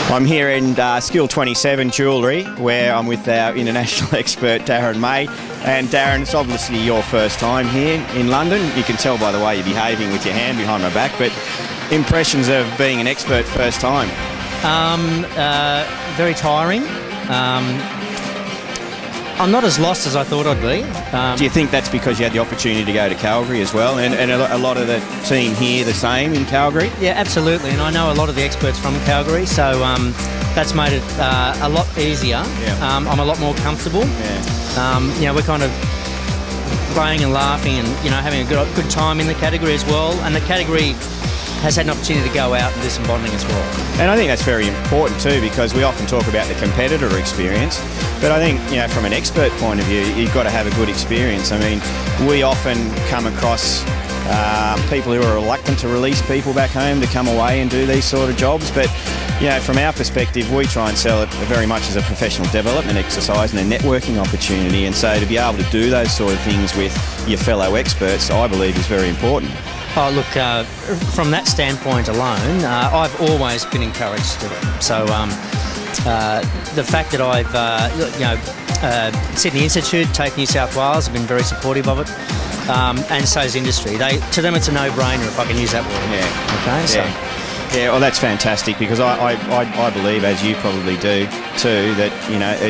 I'm here in Skill 27 Jewellery, where I'm with our international expert Darren May. And Darren, it's obviously your first time here in London. You can tell by the way you're behaving with your hand behind my back, but impressions of being an expert first time? Very tiring. I'm not as lost as I thought I'd be. Do you think that's because you had the opportunity to go to Calgary as well, and a lot of the team here the same in Calgary? Yeah, absolutely, and I know a lot of the experts from Calgary, so that's made it a lot easier. Yeah. I'm a lot more comfortable. Yeah. We're kind of playing and laughing and having a good time in the category as well, and the category has had an opportunity to go out and do some bonding as well. And I think that's very important too, because we often talk about the competitor experience, but I think from an expert point of view, you've got to have a good experience. I mean, we often come across people who are reluctant to release people back home to come away and do these sort of jobs, but from our perspective, we try and sell it very much as a professional development exercise and a networking opportunity, and so to be able to do those sort of things with your fellow experts, I believe, is very important. Oh, look, from that standpoint alone, I've always been encouraged to do it. So the fact that I've, Sydney Institute, TAFE New South Wales have been very supportive of it, and so is industry. To them, it's a no-brainer if I can use that word. Yeah. Okay. So. Yeah, well, that's fantastic, because I believe, as you probably do too, that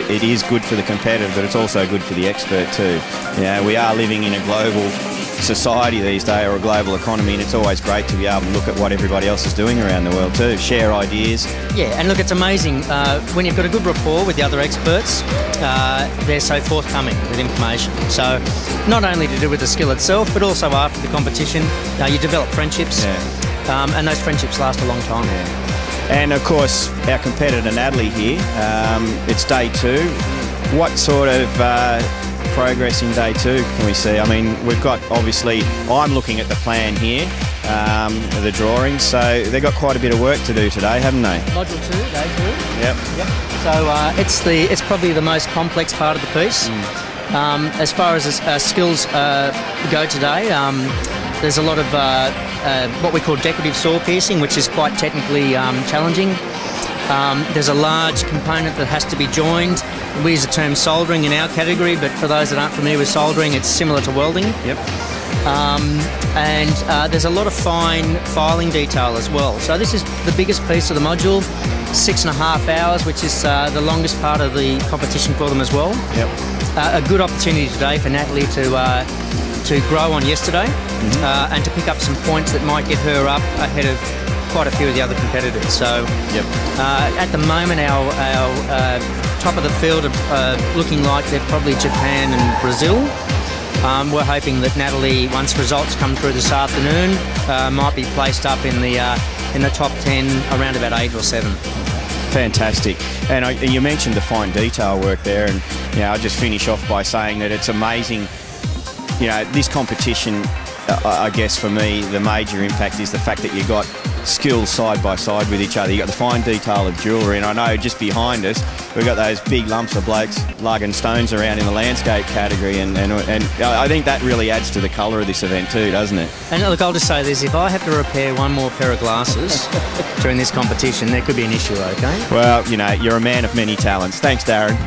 it is good for the competitor, but it's also good for the expert too. We are living in a global society these days, or a global economy, and it's always great to be able to look at what everybody else is doing around the world too, share ideas. Yeah, and look, it's amazing when you've got a good rapport with the other experts. They're so forthcoming with information. So not only to do with the skill itself, but also after the competition, you develop friendships. Yeah. And those friendships last a long time. Yeah. And of course, our competitor Natalie here, it's day 2. What sort of progress in day 2 can we see? I mean, we've got, obviously, I'm looking at the plan here, the drawings, so they've got quite a bit of work to do today, haven't they? Module 2, day 2. Yep. So it's probably the most complex part of the piece. As far as skills go today, there's a lot of what we call decorative saw piercing, which is quite technically challenging. There's a large component that has to be joined. We use the term soldering in our category, but for those that aren't familiar with soldering, it's similar to welding. Yep. And there's a lot of fine filing detail as well. So this is the biggest piece of the module, 6.5 hours, which is the longest part of the competition for them as well. Yep. A good opportunity today for Natalie to grow on yesterday, and to pick up some points that might get her up ahead of quite a few of the other competitors. So at the moment, our top of the field are looking like they're probably Japan and Brazil. We're hoping that Natalie, once results come through this afternoon, might be placed up in the top 10, around about 8 or 7. Fantastic. And you mentioned the fine detail work there, and I'll just finish off by saying that it's amazing. This competition, I guess for me, the major impact is the fact that you've got skills side by side with each other. You've got the fine detail of jewellery, and I know just behind us we've got those big lumps of blokes lugging stones around in the landscape category, and I think that really adds to the colour of this event too, doesn't it? And look, I'll just say this, if I have to repair one more pair of glasses during this competition, there could be an issue, okay? Well, you're a man of many talents. Thanks, Darren.